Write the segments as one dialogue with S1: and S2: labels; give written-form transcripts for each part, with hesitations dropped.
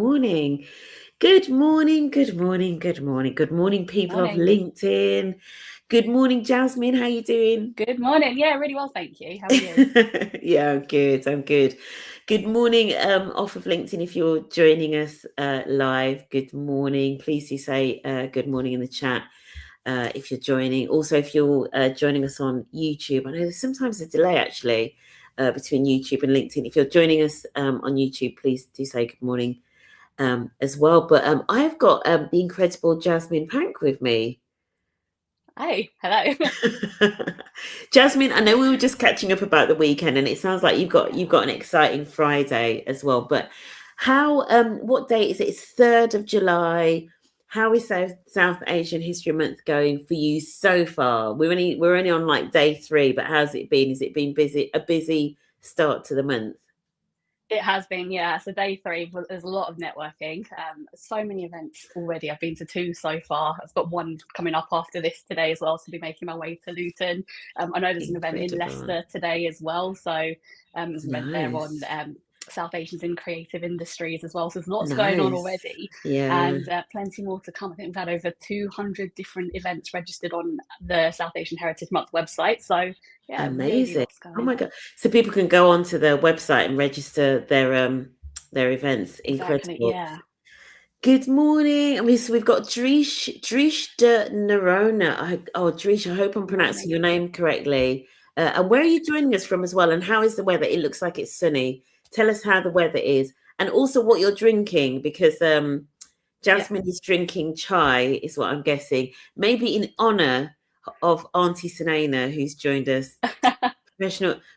S1: morning. Good morning, good morning, good morning. Good morning, people of
S2: Morning.
S1: LinkedIn. Good morning, Jasmine. How you doing?
S2: Good morning. Yeah, really well, thank you. How are you?
S1: Yeah, I'm good. I'm good. Good morning, off of LinkedIn. If you're joining us live, good morning. Please do say good morning in the chat if you're joining. Also, if you're joining us on YouTube, I know there's sometimes a delay actually between YouTube and LinkedIn. If you're joining us on YouTube, please do say good morning as well. But I've got the incredible Jasmine Pank with me.
S2: Hey, hello.
S1: Jasmine, I know we were just catching up about the weekend, and it sounds like you've got an exciting Friday as well. But how what date is it? It's 3rd of July. How is South Asian History Month going for you so far? We're only on like day 3, but how's it been? Has it been busy? A busy start to the month?
S2: It has been, yeah. So day 3, but there's a lot of networking. So many events already. I've been to 2 so far. I've got one coming up after this today as well. So I'll be making my way to Luton. I know there's an event in
S1: Incredible.
S2: Leicester today as well. So there's an event there on
S1: Nice.
S2: South Asians in creative industries as well. So there's lots going on
S1: Nice.
S2: already,
S1: Yeah.
S2: and plenty more to come. I think we've had over 200 different events registered on the South Asian Heritage Month website. So yeah, really
S1: Amazing.
S2: lots
S1: Oh
S2: going
S1: my
S2: on.
S1: God. So people can go onto their website and register their events.
S2: Exactly,
S1: Incredible.
S2: yeah.
S1: Good morning. I mean, so we've got Drish de Nerona. Drish, I hope I'm pronouncing
S2: Morning.
S1: your name correctly. And where are you joining us from as well? And how is the weather? It looks like it's sunny. Tell us how the weather is and also what you're drinking because
S2: Yeah.
S1: Jasmine is drinking chai, is what I'm guessing. Maybe in honor of Auntie Sunaina, who's joined us.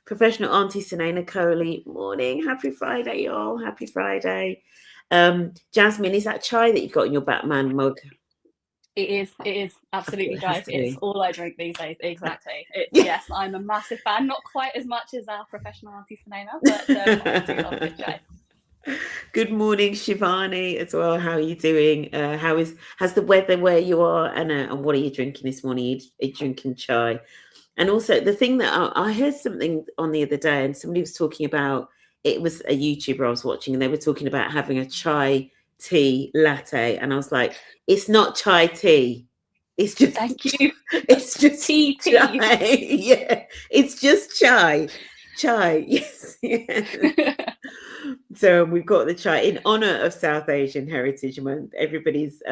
S1: Professional Auntie Sunaina Coley. Morning. Happy Friday, y'all. Happy Friday. Jasmine, is that chai that you've got in your Batman mug?
S2: It is
S1: I thought
S2: absolutely
S1: it has
S2: chai.
S1: to
S2: It's
S1: be.
S2: all I drink these days. Exactly. It's
S1: Yeah.
S2: yes, I'm a massive fan. Not quite as much as our professional auntie Sinema, but I do love a good chai.
S1: Good morning, Shivani, as well. How are you doing? How's the weather where you are, and what are you drinking this morning? Are you drinking chai? And also the thing that I heard something on the other day, and somebody was talking about it was a YouTuber I was watching, and they were talking about having a chai tea latte, and I was like, it's not chai tea, it's just
S2: Thank you.
S1: it's just
S2: TT.
S1: chai. Yeah, it's just chai. Yes, yes. So we've got the chai in honor of South Asian Heritage Month. Everybody's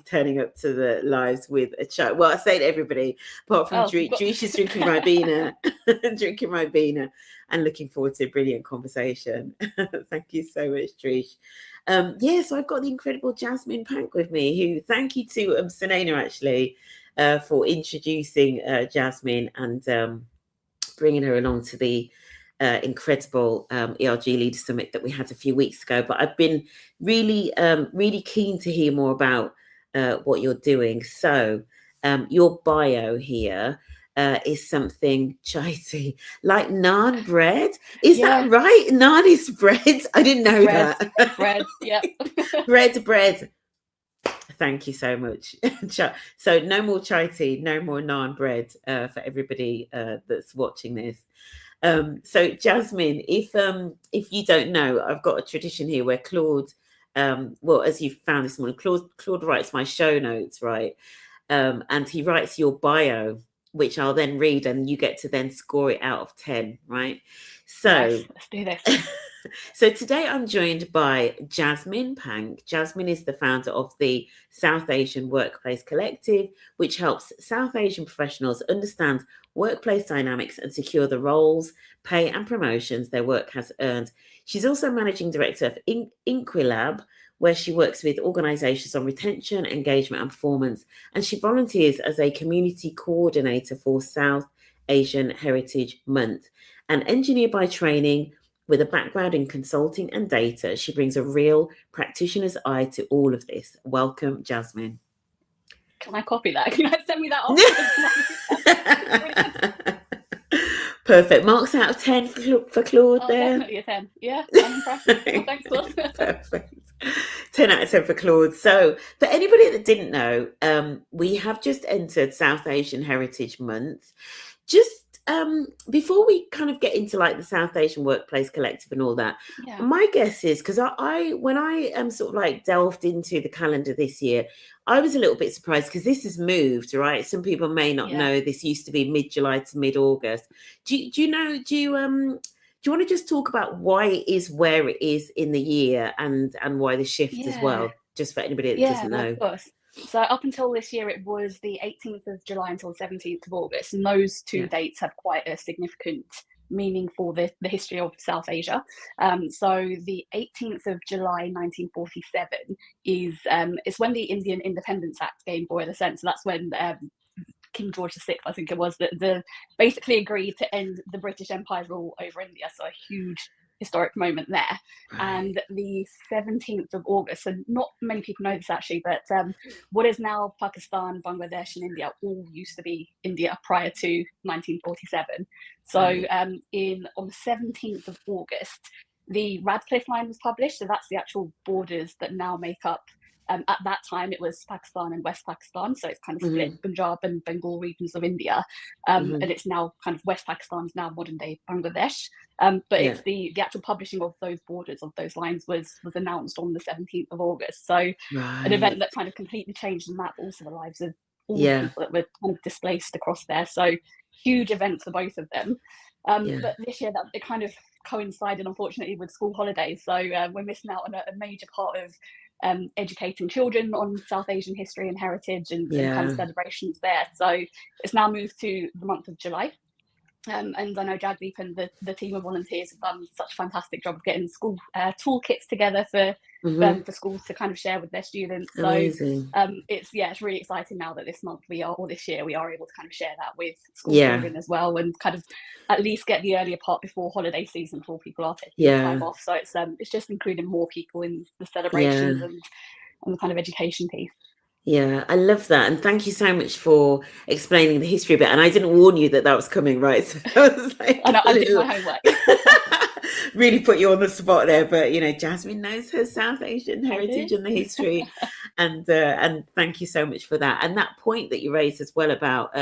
S1: turning up to the lives with a chai. Well, I say everybody, apart from
S2: Oh, but
S1: Dreesh is drinking Ribena, drinking Ribena, and looking forward to a brilliant conversation. Thank you so much, Dreesh. So I've got the incredible Jasmine Pank with me, who thank you to Sunaina actually for introducing Jasmine and bringing her along to the incredible ERG Leader Summit that we had a few weeks ago. But I've been really keen to hear more about what you're doing. So your bio here is something chatty, like naan bread. Is that
S2: yeah,
S1: right? Naan is bread. I didn't know
S2: bread,
S1: that.
S2: bread. Yep.
S1: bread. Thank you so much. So no more chai tea, no more naan bread for everybody that's watching this. So Jasmine, if you don't know, I've got a tradition here where Claude, well, as you found this morning, Claude writes my show notes, right? And he writes your bio, which I'll then read, and you get to then score it out of 10, right? So
S2: Nice. Let's do this.
S1: so today I'm joined by Jasmine Pank. Jasmine is the founder of the South Asian Workplace Collective, which helps South Asian professionals understand workplace dynamics and secure the roles, pay, and promotions their work has earned. She's also managing director of Inquilab, where she works with organizations on retention, engagement, and performance. And she volunteers as a community coordinator for South Asian Heritage Month. An engineer by training, with a background in consulting and data, she brings a real practitioner's eye to all of this. Welcome, Jasmine.
S2: Can I copy that? Can you send me that afterwards? Brilliant.
S1: Perfect. Marks out of 10 for Claude
S2: Oh,
S1: there.
S2: definitely a 10. Yeah, I'm impressed. Thanks, Claude.
S1: Perfect. 10 out of 10 for Claude. So, for anybody that didn't know, we have just entered South Asian Heritage Month. Just before we kind of get into like the South Asian Workplace Collective and all that,
S2: Yeah.
S1: my guess is because I when I sort of like delved into the calendar this year, I was a little bit surprised because this has moved, right? Some people may not
S2: Yeah.
S1: know this used to be mid-July to mid-August. Do you know? Do you want to just talk about why it is where it is in the year and why the shift as
S2: Yeah.
S1: well, just for anybody that
S2: Yeah,
S1: doesn't
S2: no, of
S1: know?
S2: course. So up until this year, it was the 18th of July until 17th of August, and those two
S1: Yeah.
S2: dates have quite a significant meaning for the history of South Asia. So the 18th of July 1947 is it's when the Indian Independence Act came for, in a sense. So that's when King George VI, I think it was, that the basically agreed to end the British Empire rule over India. So a huge historic moment there.
S1: Right.
S2: And the 17th of August, so not many people know this actually, but what is now Pakistan, Bangladesh, and India all used to be India prior to 1947. So
S1: Right.
S2: on the 17th of August, the Radcliffe Line was published. So that's the actual borders that now make up. At that time, it was Pakistan and West Pakistan, so it's kind of split Punjab and Bengal regions of India, and it's now kind of West Pakistan's now modern day Bangladesh. But
S1: Yeah.
S2: it's the actual publishing of those borders of those lines was announced on the 17th of August. So an
S1: Right.
S2: event that kind of completely changed the map, also the lives of all the
S1: Yeah.
S2: people that were kind of displaced across there. So huge event for both of them.
S1: Yeah.
S2: But this year, that it kind of coincided, unfortunately, with school holidays. So we're missing out on a major part of educating children on South Asian history and heritage and kind of celebrations there. So it's now moved to the month of July. And I know Jagdeep and the team of volunteers have done such a fantastic job of getting school toolkits together for schools to kind of share with their students.
S1: Amazing.
S2: So it's really exciting now that this month this year we are able to kind of share that with school children as well, and kind of at least get the earlier part before holiday season before people are taking time off. So it's just including more people in the celebrations and the kind of education piece.
S1: Yeah, I love that. And thank you so much for explaining the history bit. And I didn't warn you that that was coming, right? So I was like,
S2: I know, I did my homework.
S1: really put you on the spot there. But, Jasmine knows her South Asian heritage and the history. And thank you so much for that. And that point that you raised as well about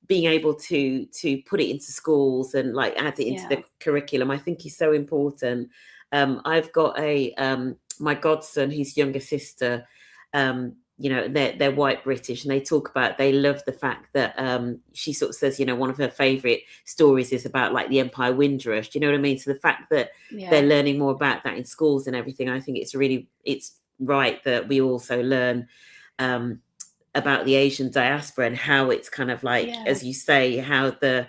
S1: being able to put it into schools and like add it into the curriculum, I think is so important. I've got my godson, his younger sister, they're white British, and they love the fact that she sort of says, one of her favorite stories is about like the Empire Windrush. Do you know what I mean? So the fact that they're learning more about that in schools and everything, I think it's right that we also learn about the Asian diaspora and how it's kind of like, as you say, how the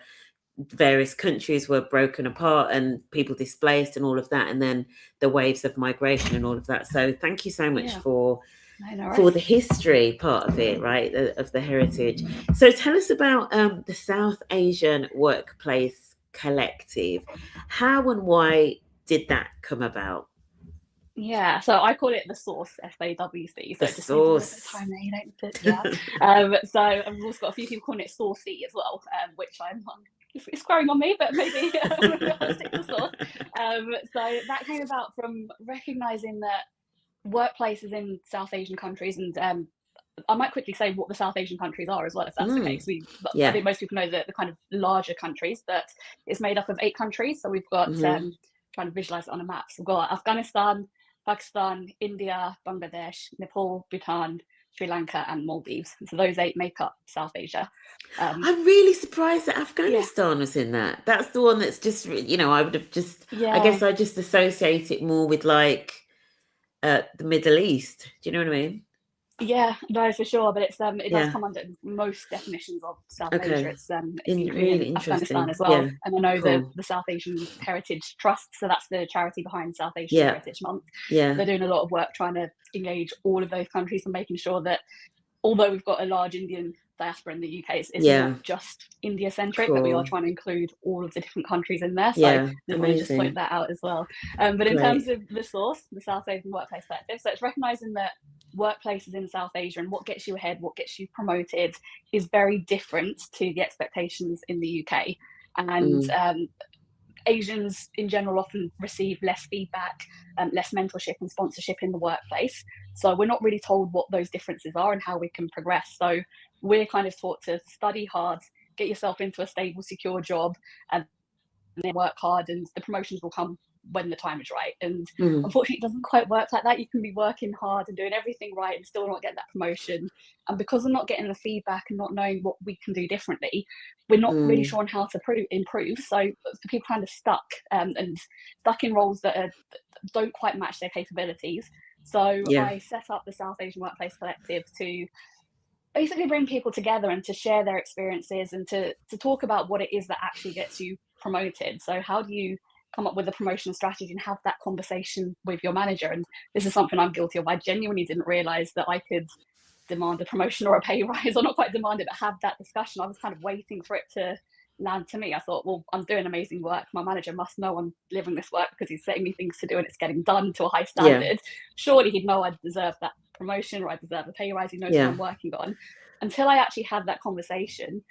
S1: various countries were broken apart and people displaced and all of that, and then the waves of migration and all of that. So thank you so much for the history part of it, right, of the heritage. So tell us about the South Asian Workplace Collective. How and why did that come about?
S2: Yeah, so I call it the Source, SAWC. So
S1: The
S2: it just
S1: Source.
S2: saves a little bit of time there, you don't so I've also got a few people calling it Saucy as well, which it's growing on me, but maybe I'll stick to Source. So that came about from recognizing that workplaces in South Asian countries, and I might quickly say what the South Asian countries are as well, if that's the case. I think most people know the kind of larger countries, but it's made up of 8 countries. So we've got, trying to visualize it on a map. So we've got Afghanistan, Pakistan, India, Bangladesh, Nepal, Bhutan, Sri Lanka, and Maldives. So those 8 make up South Asia.
S1: I'm really surprised that Afghanistan was in that. That's the one that's just, I would have just, I guess I just associate it more with like the Middle East. Do you know what I mean?
S2: Yeah, no, for sure. But it does come under most definitions of South Asia. It's
S1: really
S2: Afghanistan as well.
S1: Yeah.
S2: And I know the South Asian Heritage Trust, so that's the charity behind South Asian Heritage Month.
S1: Yeah.
S2: They're doing a lot of work trying to engage all of those countries and making sure that although we've got a large Indian diaspora in the UK, it's not just India centric, that we are trying to include all of the different countries in there. So I want to just point that out as well. But in terms of the Source, the South Asian Workplace Collective, so it's recognizing that workplaces in South Asia and what gets you ahead, what gets you promoted is very different to the expectations in the UK. And Asians in general often receive less feedback, less mentorship and sponsorship in the workplace. So we're not really told what those differences are and how we can progress. So we're kind of taught to study hard, get yourself into a stable, secure job, and then work hard, and the promotions will come when the time is right. And unfortunately, it doesn't quite work like that. You can be working hard and doing everything right and still not get that promotion. And because we're not getting the feedback and not knowing what we can do differently, we're not really sure on how to improve. So people kind of stuck and stuck in roles that don't quite match their capabilities. So I set up the South Asian Workplace Collective to basically bring people together and to share their experiences and to talk about what it is that actually gets you promoted. So how do you come up with a promotion strategy and have that conversation with your manager? And this is something I'm guilty of. I genuinely didn't realize that I could demand a promotion or a pay rise, or not quite demand it, but have that discussion. I was kind of waiting for it to land to me. I thought, well, I'm doing amazing work. My manager must know I'm delivering this work because he's setting me things to do and it's getting done to a high standard. Surely he'd know I deserve that promotion or I deserve a pay rise. He knows what I'm working on. Until I actually had that conversation,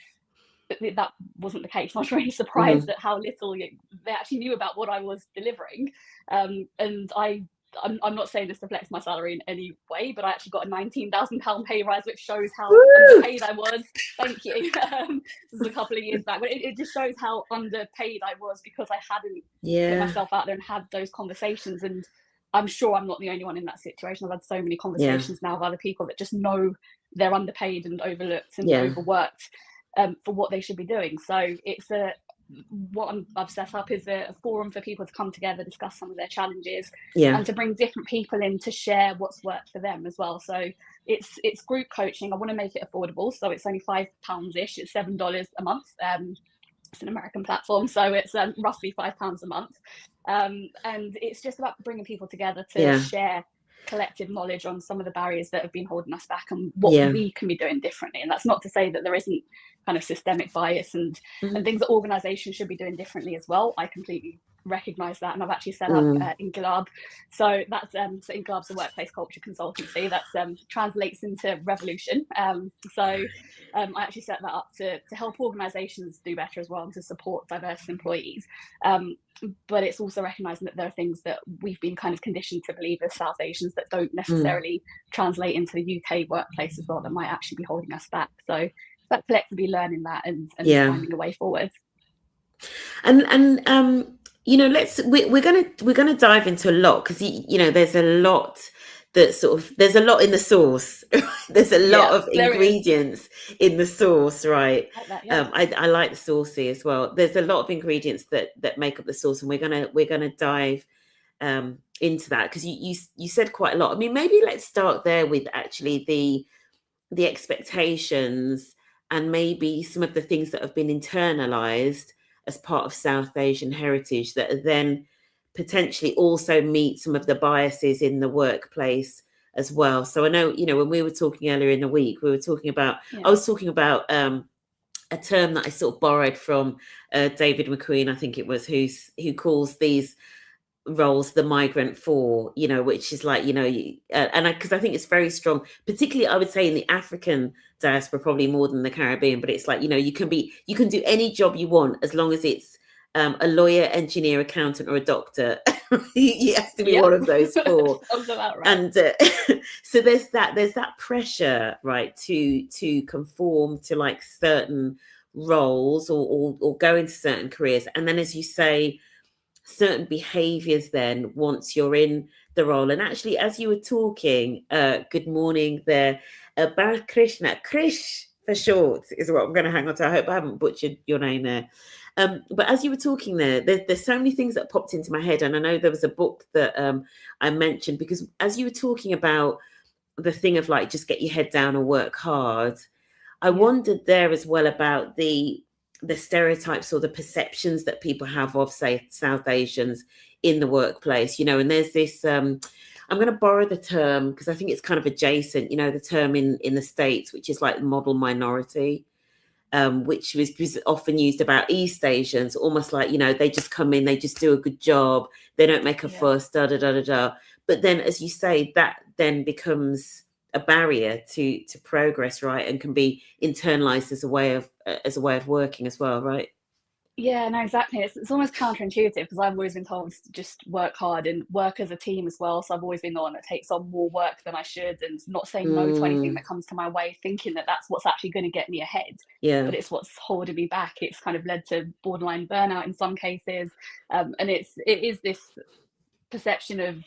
S2: that wasn't the case. I was really surprised at how little they actually knew about what I was delivering. And I'm not saying this reflects my salary in any way, but I actually got a £19,000 pay rise, which shows how underpaid I was. Thank you. This was a couple of years back, but it just shows how underpaid I was because I hadn't put myself out there and had those conversations. And I'm sure I'm not the only one in that situation. I've had so many conversations now with other people that just know they're underpaid and overlooked and overworked for what they should be doing. So it's what I've set up is a forum for people to come together, discuss some of their challenges, and to bring different people in to share what's worked for them as well. So it's group coaching. I want to make it affordable, so it's only £5-ish. It's $7 a month. It's an American platform, so it's roughly £5 a month, and it's just about bringing people together to share collective knowledge on some of the barriers that have been holding us back and what we can be doing differently. And that's not to say that there isn't kind of systemic bias and things that organizations should be doing differently as well. I completely recognize that, and I've actually set up Inquilab. So that's so Inquilab's a workplace culture consultancy that translates into revolution. So I actually set that up to help organizations do better as well and to support diverse employees. But it's also recognizing that there are things that we've been kind of conditioned to believe as South Asians that don't necessarily translate into the UK workplace as well, that might actually be holding us back. So it's about collectively learning that and finding a way forward.
S1: And you know, we're gonna dive into a lot, because you know there's a lot that there's a lot in the sauce. There's a lot of ingredients in the sauce, right? I like the saucy as well. There's a lot of ingredients that make up the sauce, and we're gonna dive into that, because you said quite a lot. I mean, maybe let's start there with actually the expectations and maybe some of the things that have been internalized as part of South Asian heritage that then potentially also meet some of the biases in the workplace as well. So I know, you know, when we were talking earlier in the week, we were talking about, I was talking about a term that I sort of borrowed from David McQueen, I think it was, who calls these roles the migrant four, you know, which is like, you know, because I think it's very strong, particularly I would say in the African diaspora, probably more than the Caribbean, but it's like, you know, you can do any job you want as long as it's a lawyer, engineer, accountant, or a doctor. You have to be one of those four.
S2: Right.
S1: And so there's that pressure, right, to conform to like certain roles or go into certain careers, and then, as you say, certain behaviors then once you're in the role. And actually, as you were talking, good morning there, Bharat Krishna, Krish for short is what I'm going to hang on to. I hope I haven't butchered your name there. But as you were talking there's so many things that popped into my head. And I know there was a book that I mentioned, because as you were talking about the thing of like, just get your head down and work hard, I wondered there as well about the stereotypes or the perceptions that people have of, say, South Asians in the workplace, you know. And there's this, I'm going to borrow the term because I think it's kind of adjacent, you know, the term in the States, which is like model minority, which was often used about East Asians, almost like, you know, they just come in, they just do a good job, they don't make a fuss, da da da da da. But then, as you say, that then becomes a barrier to progress, right, and can be internalized as a way of working as well, right?
S2: Yeah, no, exactly. It's almost counterintuitive because I've always been told to just work hard and work as a team as well. So I've always been the one that takes on more work than I should and not saying no to anything
S1: Mm,
S2: that comes to my way, thinking that that's what's actually going to get me ahead.
S1: yeah.
S2: But it's what's holding me back. It's kind of led to borderline burnout in some cases, and it is this perception of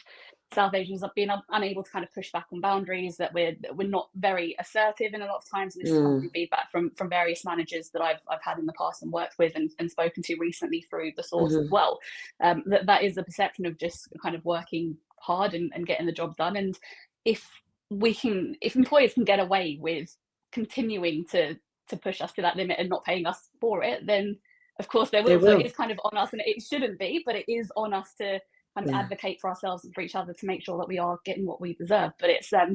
S2: South Asians are being unable to kind of push back on boundaries, that we're not very assertive in a lot of times. And this has come
S1: Mm,
S2: from feedback from various managers that I've had in the past and worked with and spoken to recently through the source as
S1: mhm.
S2: well. That is the perception of just kind of working hard and getting the job done. And if if employers can get away with continuing to push us to that limit and not paying us for it, then of course they
S1: They
S2: will. So it
S1: will.
S2: is kind of on us, and it shouldn't be, but it is on us to kind of
S1: Yeah.
S2: advocate for ourselves and for each other to make sure that we are getting what we deserve. But it's a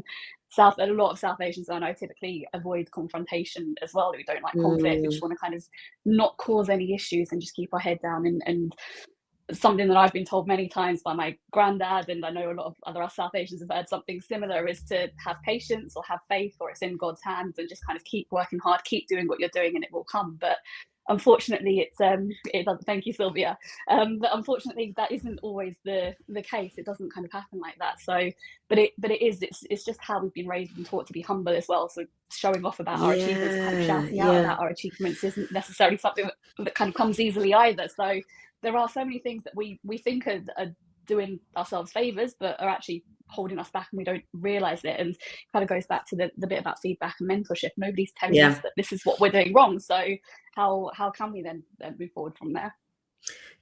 S2: lot of South Asians I know typically avoid confrontation as well. We don't like conflict. We
S1: Mm,
S2: just want to kind of not cause any issues and just keep our head down. And something that I've been told many times by my granddad, and I know a lot of other South Asians have heard something similar, is to have patience or have faith, or it's in God's hands, and just kind of keep working hard, keep doing what you're doing, and it will come. But unfortunately, it doesn't. Thank you, Sylvia. But unfortunately, that isn't always the case. It doesn't kind of happen like that. So, but it is. It's just how we've been raised and taught to be humble as well. So showing off about our achievements, kind of
S1: yeah.
S2: shouting out
S1: Yeah.
S2: about our achievements, isn't necessarily something that kind of comes easily either. So there are so many things that we think are doing ourselves favors, but are actually holding us back, and we don't realize it. And kind of goes back to the bit about feedback and mentorship. Nobody's telling us
S1: Yeah.
S2: that this is what we're doing wrong. So how can we then move forward from there?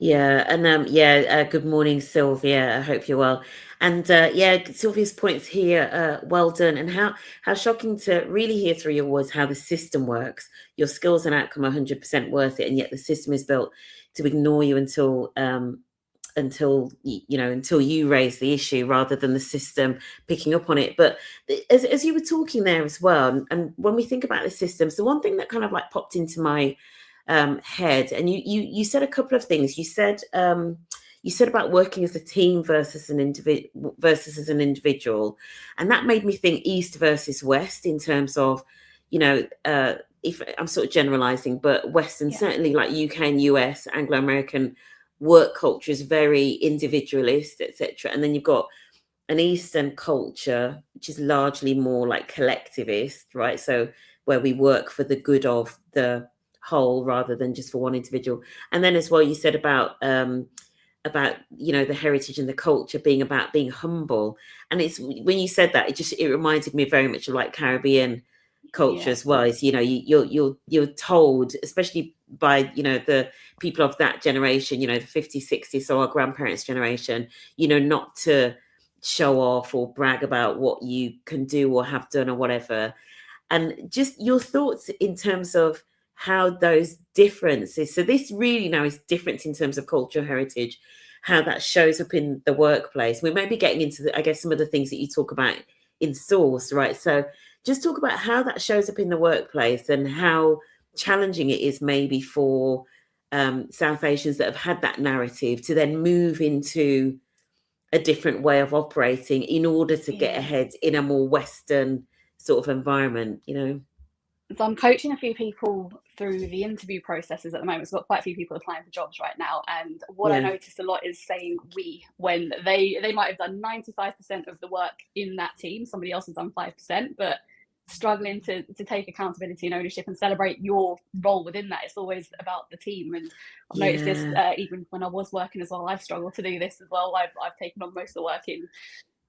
S1: Yeah, and yeah, good morning, Sylvia. I hope you're well. And yeah, Sylvia's points here, well done. And how shocking to really hear through your words how the system works. Your skills and outcome are 100% worth it, and yet the system is built to ignore you until you raise the issue rather than the system picking up on it. But as you were talking there as well, and when we think about the systems, the one thing that kind of like popped into my head, and you said a couple of things. You said about working as a team versus an individual as an individual, and that made me think east versus west in terms of, if I'm sort of generalizing, but Western,
S2: Yeah.
S1: certainly like UK and US, Anglo American work culture is very individualist, etc. And then you've got an Eastern culture, which is largely more like collectivist, right? So where we work for the good of the whole rather than just for one individual. And then as well, you said about the heritage and the culture being about being humble. And it's when you said that, it reminded me very much of like Caribbean culture
S2: Yeah.
S1: as well. Is you're told, especially by the people of that generation, the 50s, 60s, so our grandparents' generation, not to show off or brag about what you can do or have done or whatever. And just your thoughts in terms of how those differences, so this really now is different in terms of cultural heritage, how that shows up in the workplace. We may be getting into I guess some of the things that you talk about in source, right? So just talk about how that shows up in the workplace and how challenging it is maybe for South Asians that have had that narrative to then move into a different way of operating in order to get
S2: Yeah.
S1: ahead in a more Western sort of environment.
S2: So I'm coaching a few people through the interview processes at the moment. So I've got quite a few people applying for jobs right now. And what I
S1: Yeah.
S2: noticed a lot is saying we, when they might have done 95% of the work in that team. Somebody else has done 5%, but struggling to take accountability and ownership and celebrate your role within that. It's always about the team. And I've noticed this
S1: Yeah.
S2: even when I was working as well. I've struggled to do this as well. I've taken on most of the work in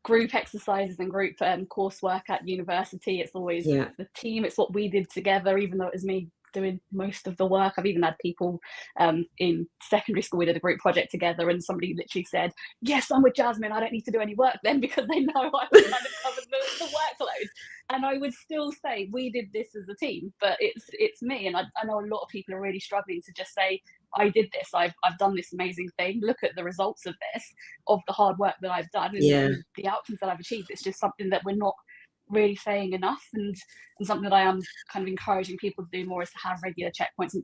S2: group exercises and group coursework at university. It's always
S1: Yeah.
S2: the team. It's what we did together, even though it was me doing most of the work. I've even had people in secondary school. We did a group project together, and somebody literally said, "Yes, I'm with Jasmine. I don't need to do any work then," because they know I was kind of covered the workload. And I would still say we did this as a team, but it's me. And I know a lot of people are really struggling to just say, I did this. I've done this amazing thing. Look at the results of this, of the hard work that I've done
S1: Yeah.
S2: and the outcomes that I've achieved. It's just something that we're not really saying enough, and something that I am kind of encouraging people to do more is to have regular checkpoints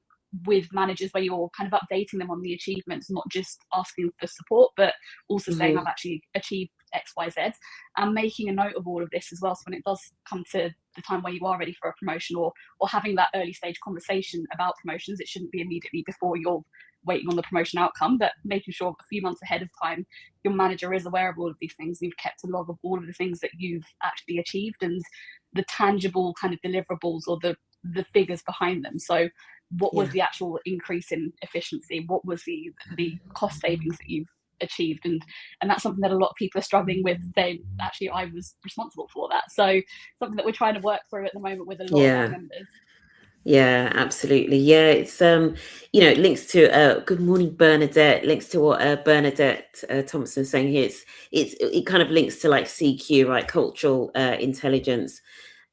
S2: with managers where you're kind of updating them on the achievements, not just asking for support, but also saying
S1: Hmm.
S2: I've actually achieved XYZ, and making a note of all of this as well. So when it does come to the time where you are ready for a promotion, or having that early stage conversation about promotions, it shouldn't be immediately before you're waiting on the promotion outcome, but making sure a few months ahead of time your manager is aware of all of these things. You've kept a log of all of the things that you've actually achieved and the tangible kind of deliverables, or the figures behind them. So what was the actual increase in efficiency? What was the cost savings that you've achieved? And that's something that a lot of people are struggling with, saying, actually, I was responsible for that. So something that we're trying to work through at the moment with a lot of our members.
S1: Yeah, absolutely. Yeah, it's it links to good morning, Bernadette. Links to what Bernadette Thompson is saying here. It kind of links to like CQ, right? Cultural intelligence,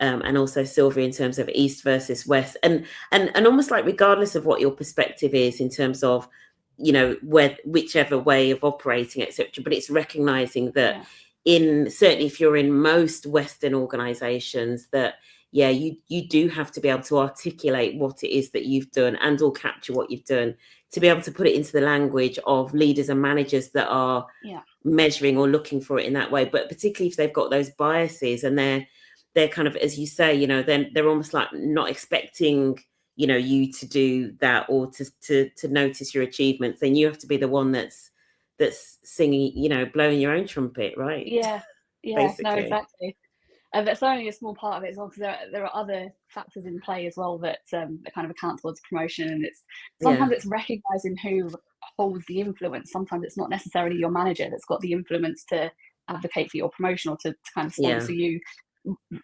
S1: and also Sylvia in terms of East versus West, and almost like regardless of what your perspective is in terms of whichever way of operating, etc. But it's recognizing that certainly if you're in most Western organizations, that you do have to be able to articulate what it is that you've done and or capture what you've done to be able to put it into the language of leaders and managers that are measuring or looking for it in that way. But particularly if they've got those biases and they're kind of, as you say, then they're almost like not expecting you to do that or to notice your achievements, then you have to be the one that's singing, blowing your own trumpet, right?
S2: Basically. No, exactly. And that's only a small part of it as well, because there are other factors in play as well that kind of account towards promotion. And it's sometimes it's recognizing who holds the influence. Sometimes it's not necessarily your manager that's got the influence to advocate for your promotion or to kind of sponsor you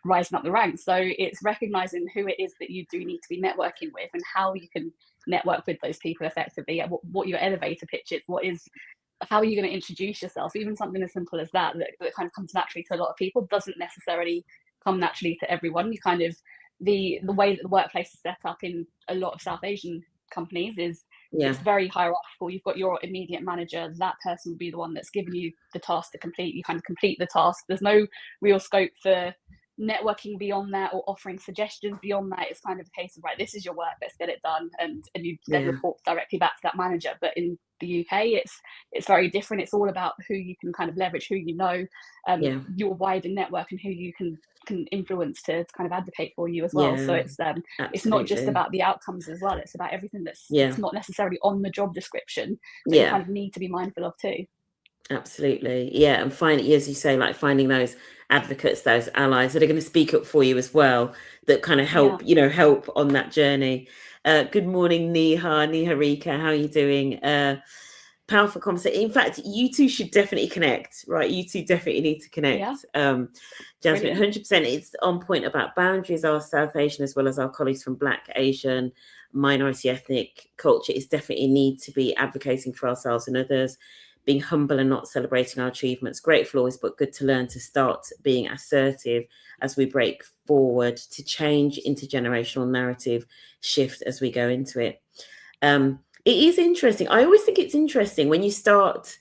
S2: rising up the ranks. So it's recognizing who it is that you do need to be networking with and how you can network with those people effectively, what your elevator pitch is, how are you going to introduce yourself. Even something as simple as that kind of comes naturally to a lot of people doesn't necessarily come naturally to everyone. You kind of the way that the workplace is set up in a lot of South Asian companies is it's very hierarchical. You've got your immediate manager, that person will be the one that's given you the task to complete. You kind of complete the task. There's no real scope for networking beyond that or offering suggestions beyond that. It's kind of a case of, right, this is your work, let's get it done, and you then report directly back to that manager. But in the UK, it's very different. It's all about who you can kind of leverage, who your wider network, and who you can influence to kind of advocate for you as well. So it's not just about the outcomes as well. It's about everything that's not necessarily on the job description, but you kind of need to be mindful of too.
S1: Absolutely. And finding, as you say, like finding those advocates, those allies that are going to speak up for you as well, that kind of help, help on that journey. Good morning, Niharika. How are you doing? Powerful conversation. In fact, you two should definitely connect, right? You two definitely need to connect. Jasmine, 100%. It's on point about boundaries. Our South Asian, as well as our colleagues from Black, Asian, minority ethnic culture, is definitely need to be advocating for ourselves and others, being humble and not celebrating our achievements. Great flaws, but good to learn to start being assertive as we break forward to change intergenerational narrative shift as we go into it. It is interesting. I always think it's interesting when you start,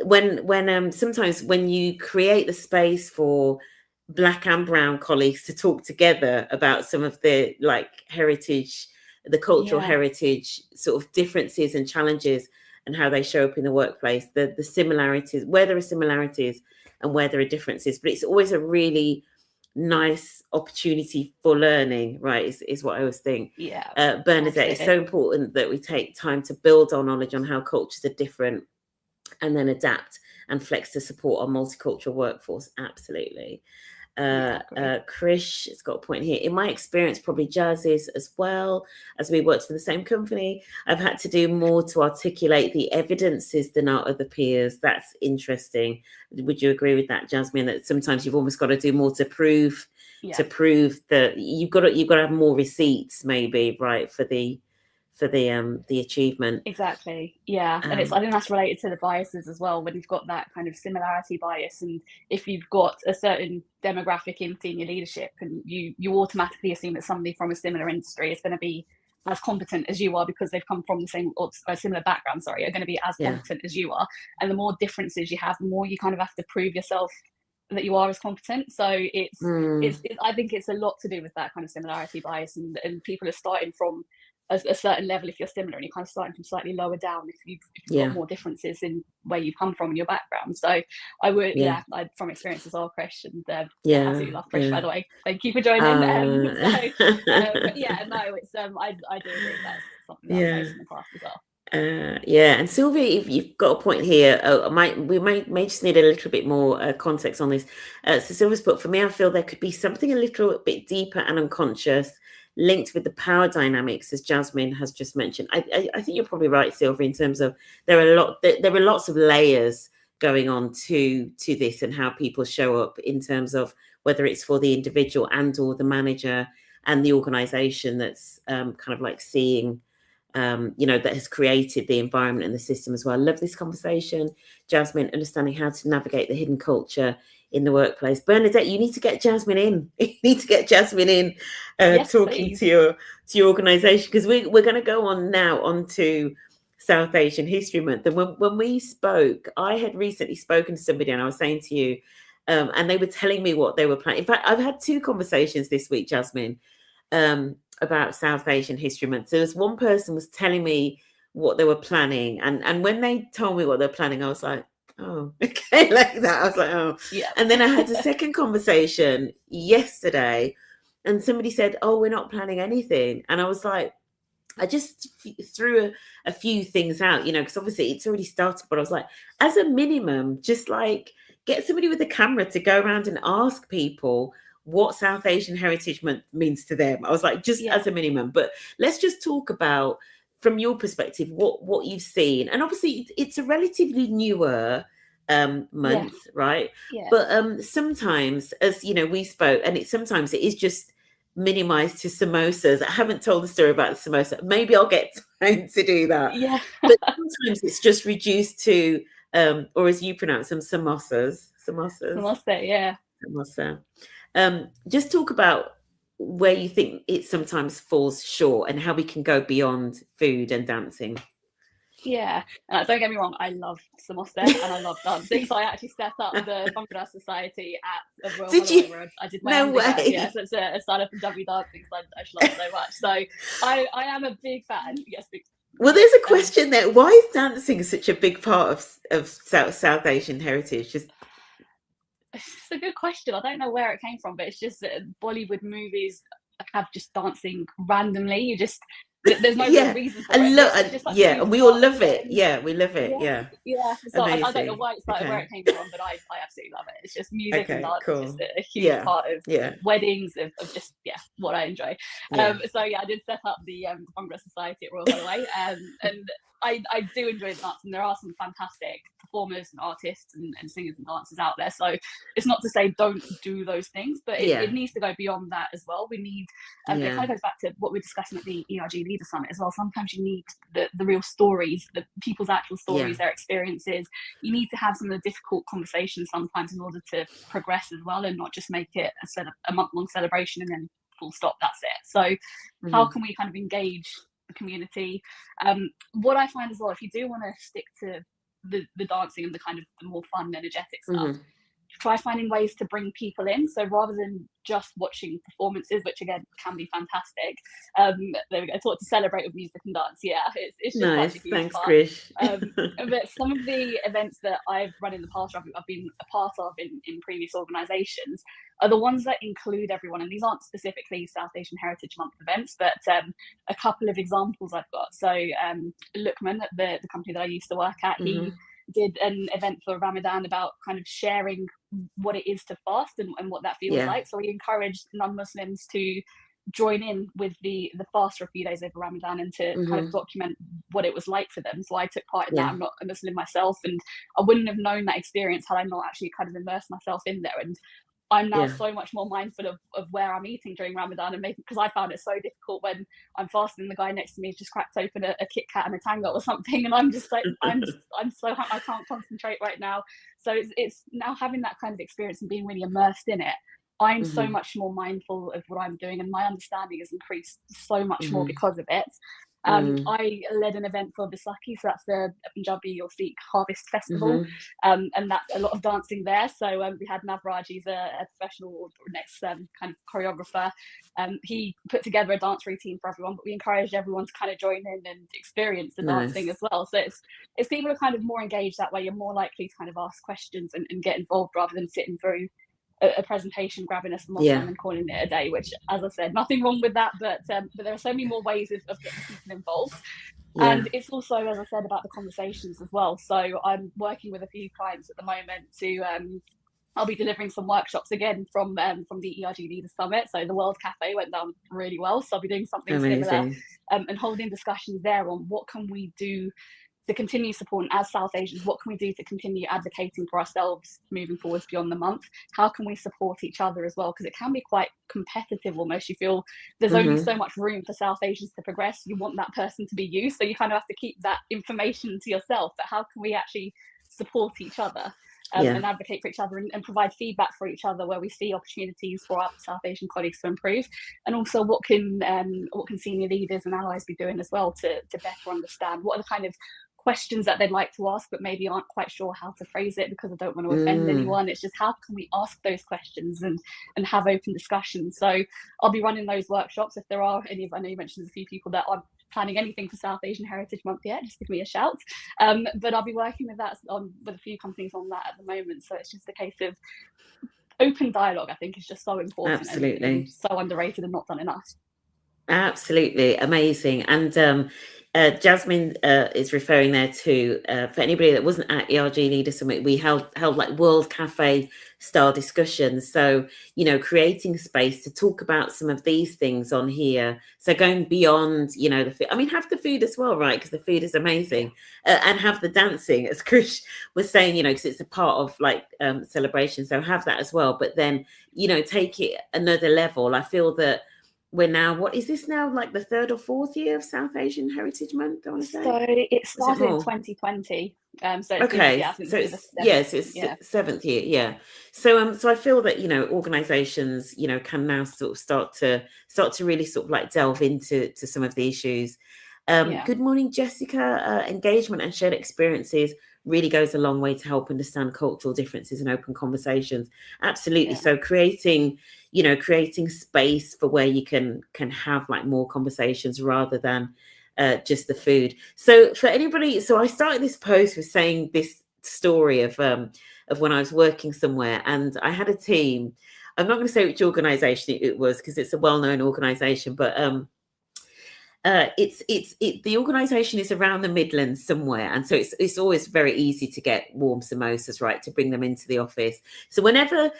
S1: when sometimes when you create the space for Black and brown colleagues to talk together about some of the like heritage, the cultural heritage sort of differences and challenges and how they show up in the workplace, the similarities, where there are similarities and where there are differences. But it's always a really nice opportunity for learning, right, is what I always think. Bernadette, it's so important that we take time to build our knowledge on how cultures are different and then adapt and flex to support our multicultural workforce. Absolutely. Krish has got a point here. In my experience, probably Jazz's as well, as we worked for the same company, I've had to do more to articulate the evidences than our other peers. That's interesting. Would you agree with that, Jasmine? That sometimes you've almost got to do more to prove that you've got to have more receipts, maybe, right, for the achievement.
S2: Exactly. And I think that's related to the biases as well, when you've got that kind of similarity bias, and if you've got a certain demographic in senior leadership and you automatically assume that somebody from a similar industry is going to be as competent as you are because they've come from the same or a similar background, are going to be as competent as you are. And the more differences you have, the more you kind of have to prove yourself that you are as competent. So it's I think it's a lot to do with that kind of similarity bias, and people are starting from a certain level if you're similar, and you're kind of starting from slightly lower down if you've got more differences in where you've come from in your background. So I would, from experience as well, Krish, and absolutely love Krish, by the way. Thank you for joining. It's I do agree that's something that I've noticed in the past as well.
S1: And Sylvie, if you've got a point here, we may just need a little bit more context on this. So Sylvia's put, for me, I feel there could be something a little bit deeper and unconscious linked with the power dynamics, as Jasmine has just mentioned. I think you're probably right, Sylvia, in terms of there are lots of layers going on to this and how people show up in terms of whether it's for the individual and or the manager and the organization that's kind of like seeing that has created the environment and the system as well. I love this conversation, Jasmine, understanding how to navigate the hidden culture in the workplace. Bernadette, you need to get Jasmine in. You need to get Jasmine in talking
S2: please.
S1: to your organisation, because we're going to go on now onto South Asian History Month. And when we spoke, I had recently spoken to somebody, and I was saying to you, and they were telling me what they were planning. In fact, I've had 2 conversations this week, Jasmine, about South Asian History Month. So there's one person was telling me what they were planning, and when they told me what they're planning, I was like, oh, okay, like that. I was like, oh, yeah. And then I had a second conversation yesterday, and somebody said, oh, we're not planning anything, and I was like, I just threw a few things out, because obviously it's already started, but I was like, as a minimum, just like get somebody with a camera to go around and ask people what South Asian Heritage Month means to them. I was like, just as a minimum. But let's just talk about, from your perspective, what you've seen. And obviously it's a relatively newer month, right? Yeah. But sometimes, as we spoke, and sometimes it is just minimized to samosas. I haven't told the story about the samosa. Maybe I'll get time to do that.
S2: Yeah.
S1: But sometimes it's just reduced to, or as you pronounce them, samosas.
S2: Samosa, yeah.
S1: Samosa. Just talk about where you think it sometimes falls short and how we can go beyond food and dancing.
S2: Yeah, don't get me wrong, I love samosa and I love dancing. So I actually set up the Bangladesh Society at a Royal Holiday where I did my undergrad. Yeah, so it's a startup in W dancing, so I just love it so much. So I am a big fan. Yes.
S1: Well, there's a question there. Why is dancing such a big part of South Asian heritage?
S2: It's a good question. I don't know where it came from, but it's just that Bollywood movies have just dancing randomly. There's no real reason for it.
S1: And we all love it. Yeah, we love it. Yeah.
S2: So I don't know why it started, where it came from, but I absolutely love it. It's just music and dance is just a huge part of weddings, of just what I enjoy. So I did set up the Bangladesh Society at Royal Holloway, and I do enjoy the dance, and there are some fantastic performers and artists and singers and dancers out there. So it's not to say don't do those things, but it needs to go beyond that as well. We need, it kind of goes back to what we're discussing at the ERG Leader Summit as well. Sometimes you need the real stories, the people's actual stories, their experiences. You need to have some of the difficult conversations sometimes in order to progress as well, and not just make it a month-long celebration and then full stop, that's it. So how can we kind of engage the community? What I find as well, if you do want to stick to the dancing and the kind of the more fun, energetic stuff, try finding ways to bring people in. So rather than just watching performances, which again can be fantastic, there we go, taught to celebrate with music and dance. It's just
S1: nice.
S2: Such a huge
S1: Thanks,
S2: part.
S1: Krish.
S2: But some of the events that I've run in the past, I've been a part of in previous organisations, are the ones that include everyone. And these aren't specifically South Asian Heritage Month events, but a couple of examples I've got. So Lukman, the company that I used to work at, he did an event for Ramadan about kind of sharing what it is to fast and what that feels like. So he encouraged non-Muslims to join in with the fast for a few days over Ramadan and to kind of document what it was like for them. So I took part in that. I'm not a Muslim myself, and I wouldn't have known that experience had I not actually kind of immersed myself in there. And I'm now so much more mindful of where I'm eating during Ramadan, and because I found it so difficult when I'm fasting and the guy next to me just cracked open a Kit Kat and a Tango or something, and I'm just like, I'm so I can't concentrate right now. So it's now having that kind of experience and being really immersed in it. I'm so much more mindful of what I'm doing, and my understanding has increased so much more because of it. I led an event for Vaisakhi, so that's the Punjabi or Sikh harvest festival, and that's a lot of dancing there. So we had Navraj, he's a professional or next kind of choreographer. He put together a dance routine for everyone, but we encouraged everyone to kind of join in and experience the dancing as well. So it's people are kind of more engaged that way. You're more likely to kind of ask questions and get involved rather than sitting through a presentation, grabbing a samosa and calling it a day, which, as I said, nothing wrong with that, but there are so many more ways of getting people involved. And it's also, as I said, about the conversations as well. So I'm working with a few clients at the moment to I'll be delivering some workshops again from the ERG Leaders Summit. So the World Cafe went down really well, so I'll be doing something similar and holding discussions there on what can we do to continue supporting as South Asians. What can we do to continue advocating for ourselves moving forwards beyond the month? How can we support each other as well? Because it can be quite competitive almost. You feel there's only so much room for South Asians to progress. You want that person to be you. So you kind of have to keep that information to yourself. But how can we actually support each other? And advocate for each other and provide feedback for each other where we see opportunities for our South Asian colleagues to improve, and also what can senior leaders and allies be doing as well to better understand what are the kind of questions that they'd like to ask but maybe aren't quite sure how to phrase it because I don't want to offend anyone. It's just how can we ask those questions and have open discussions. So I'll be running those workshops. If there are any, I know you mentioned there's a few people that aren't planning anything for South Asian Heritage Month yet, just give me a shout. But I'll be working with a few companies on that at the moment. So it's just a case of open dialogue. I think is just so important.
S1: Absolutely.
S2: And so underrated and not done enough.
S1: Absolutely amazing. And Jasmine is referring there to for anybody that wasn't at ERG Leader Summit, we held like World Cafe style discussions. So, you know, creating space to talk about some of these things on here. So going beyond, you know, the food. I mean, have the food as well, right? Because the food is amazing, and have the dancing, as Krish was saying, you know, because it's a part of like celebration. So have that as well. But then, you know, take it another level. I feel that we're now, what is this now, like the 3rd or 4th year of South Asian Heritage Month, I want to say?
S2: So it started in 2020. So it's
S1: it's 7th year. So I feel that, you know, organizations, you know, can now sort of start to really sort of like delve into some of the issues. Good morning, Jessica. Engagement and shared experiences really goes a long way to help understand cultural differences and open conversations. Absolutely. So creating space for where you can have like more conversations rather than just the food. So for anybody, so I started this post with saying this story of when I was working somewhere and I had a team. I'm not going to say which organization it was because it's a well-known organization, but the organization is around the Midlands somewhere, and so it's always very easy to get warm samosas, right, to bring them into the office. So whenever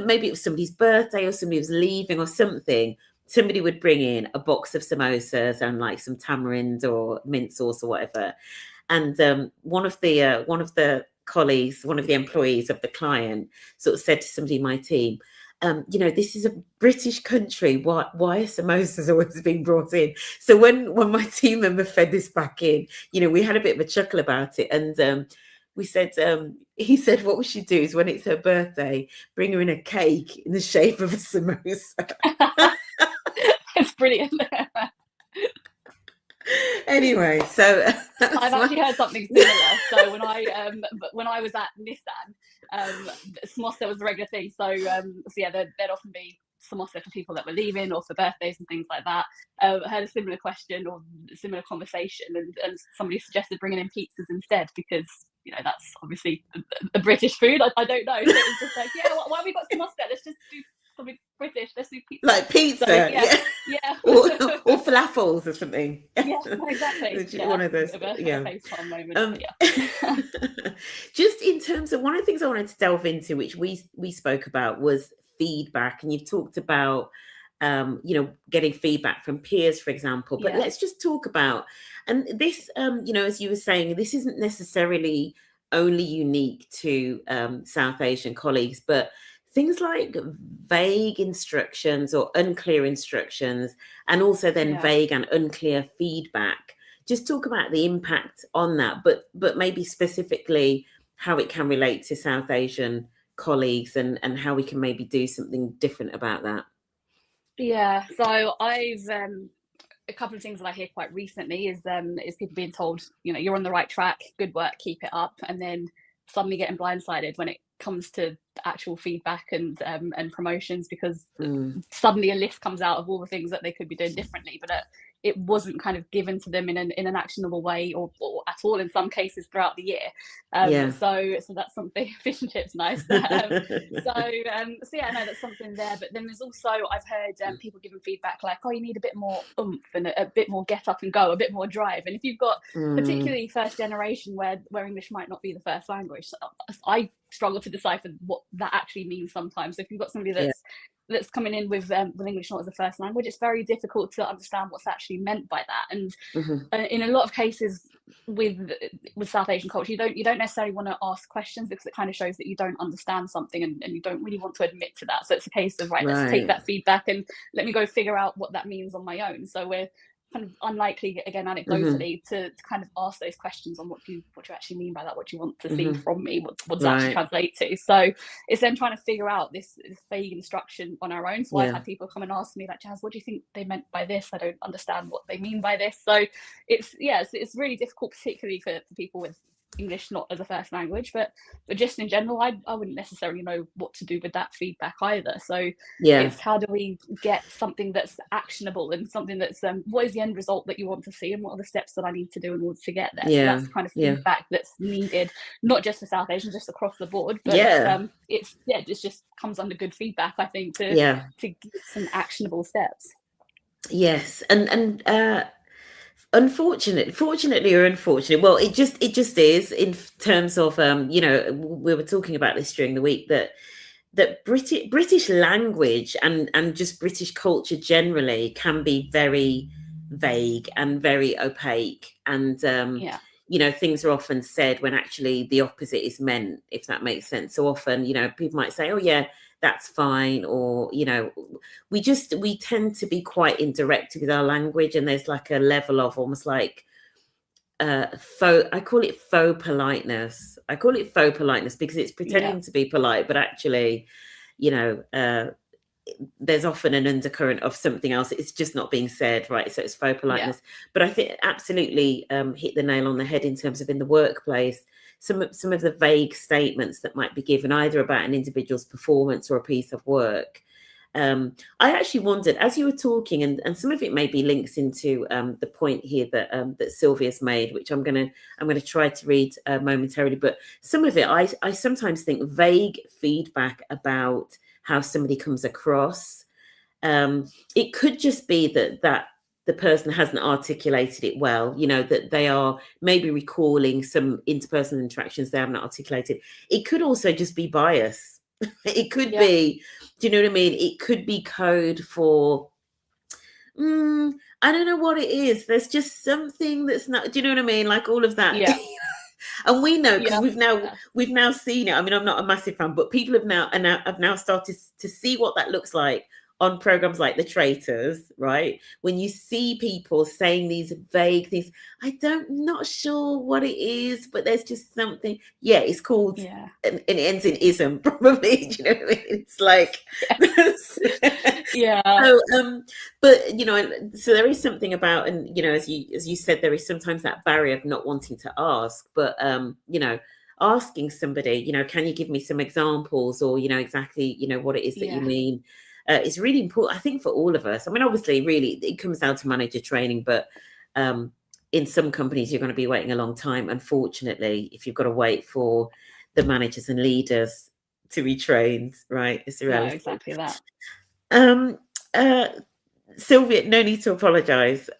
S1: maybe it was somebody's birthday or somebody was leaving or something, somebody would bring in a box of samosas and like some tamarind or mint sauce or whatever. And one of the colleagues, one of the employees of the client, sort of said to somebody in my team, you know, this is a British country. Why are samosas always being brought in? So when my team member fed this back in, you know, we had a bit of a chuckle about it. And we said, he said, what we should do is when it's her birthday, bring her in a cake in the shape of a samosa.
S2: It's brilliant.
S1: Anyway, so
S2: I've actually heard something similar. So when I was at Nissan, samosa was a regular thing. So there'd often be samosa for people that were leaving or for birthdays and things like that. I heard a similar question or similar conversation, and somebody suggested bringing in pizzas instead because, you know, that's obviously a British food. I don't know. So it was just like, why have we got samosa? Let's just do something British. Let's do pizza.
S1: Like pizza,
S2: so,
S1: or falafels or something.
S2: Yeah, exactly.
S1: One of those.
S2: FaceTime moment.
S1: Just in terms of one of the things I wanted to delve into, which we spoke about, was feedback, and you've talked about you know, getting feedback from peers, for example. But let's just talk about, and this, you know, as you were saying, this isn't necessarily only unique to South Asian colleagues, but things like vague instructions or unclear instructions, and also then vague and unclear feedback. Just talk about the impact on that, but maybe specifically how it can relate to South Asian colleagues and how we can maybe do something different about that.
S2: Yeah, so I've a couple of things that I hear quite recently is people being told, you know, you're on the right track, good work, keep it up, and then suddenly getting blindsided when it comes to actual feedback and promotions, because suddenly a list comes out of all the things that they could be doing differently, but it wasn't kind of given to them in an actionable way or at all in some cases throughout the year. So that's something. Fish and chips, nice. So yeah, no, that's something there. But then there's also, I've heard people giving feedback like, oh, you need a bit more oomph and a bit more get up and go, a bit more drive. And if you've got particularly first generation where English might not be the first language, I struggle to decipher what that actually means sometimes. So if you've got somebody that's coming in with English not as a first language, it's very difficult to understand what's actually meant by that. And in a lot of cases with South Asian culture, you don't necessarily want to ask questions because it kind of shows that you don't understand something, and you don't really want to admit to that. So it's a case of let's take that feedback and let me go figure out what that means on my own. So we're kind of unlikely, again, anecdotally, to kind of ask those questions on what you actually mean by that, what you want to see from me, what does that actually translate to. So it's then trying to figure out this vague instruction on our own. So I've had people come and ask me like, Jazz, what do you think they meant by this? I don't understand what they mean by this. So it's really difficult, particularly for people with English not as a first language, but just in general, I wouldn't necessarily know what to do with that feedback either. So it's how do we get something that's actionable and something that's what is the end result that you want to see, and what are the steps that I need to do in order to get there. So that's the kind of feedback that's needed, not just for South Asians, just across the board, but it just comes under good feedback, I think, to get some actionable steps.
S1: Yes. And fortunately or unfortunately, well, it just is, in terms of you know, we were talking about this during the week, that British language and just British culture generally can be very vague and very opaque, and you know, things are often said when actually the opposite is meant, if that makes sense. So often, you know, people might say, oh yeah, that's fine, or, you know, we tend to be quite indirect with our language, and there's like a level of almost like I call it faux politeness. Because it's pretending to be polite, but actually, you know, there's often an undercurrent of something else. It's just not being said, right? So it's faux politeness. But I think absolutely hit the nail on the head in terms of in the workplace, some of the vague statements that might be given either about an individual's performance or a piece of work. I actually wondered, as you were talking, and some of it may be links into the point here that Sylvia's made, which I'm gonna try to read momentarily. But some of it, I sometimes think vague feedback about how somebody comes across. It could just be that the person hasn't articulated it well, you know, that they are maybe recalling some interpersonal interactions they haven't articulated. It could also just be bias. It could be, do you know what I mean? It could be code for, I don't know what it is. There's just something that's not, do you know what I mean? Like all of that.
S2: Yeah.
S1: And we know, because we've now seen it. I mean, I'm not a massive fan, but people have now started to see what that looks like on programs like The Traitors, right? When you see people saying these vague things, not sure what it is, but there's just something. Yeah, it's called, and it ends in ism, probably. Do you know what I mean? It's like, So, but you know, so there is something about, and you know, as you said, there is sometimes that barrier of not wanting to ask, but you know, asking somebody, you know, can you give me some examples, or you know, exactly, you know, what it is that you mean. It's really important, I think, for all of us. I mean, obviously, really, it comes down to manager training, but in some companies, you're going to be waiting a long time. Unfortunately, if you've got to wait for the managers and leaders to be trained, right? It's irrelevant.
S2: Exactly that.
S1: Sylvia, no need to apologize.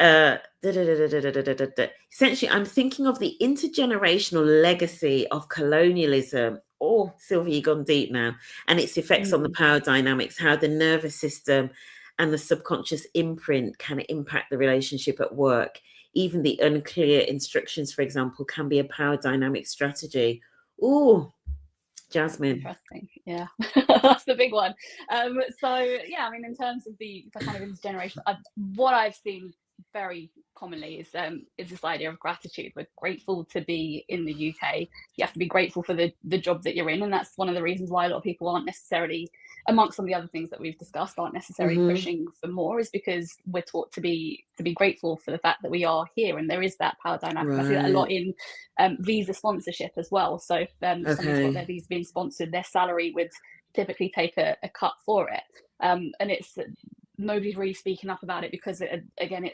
S1: Essentially, I'm thinking of the intergenerational legacy of colonialism. Oh, Sylvia, you've gone deep now. And its effects on the power dynamics, how the nervous system and the subconscious imprint can impact the relationship at work. Even the unclear instructions, for example, can be a power dynamic strategy. Oh, Jasmine.
S2: Interesting. Yeah, that's the big one. So yeah, I mean, in terms of the kind of intergenerational, what I've seen very commonly is this idea of gratitude. We're grateful to be in the UK. You have to be grateful for the job that you're in, and that's one of the reasons why a lot of people aren't necessarily amongst some of the other things that we've discussed, aren't necessarily pushing for more, is because we're taught to be grateful for the fact that we are here, and there is that power dynamic. I see that a lot in visa sponsorship as well. So if someone's got their visa being sponsored, their salary would typically take a cut for it, and it's nobody's really speaking up about it, because again,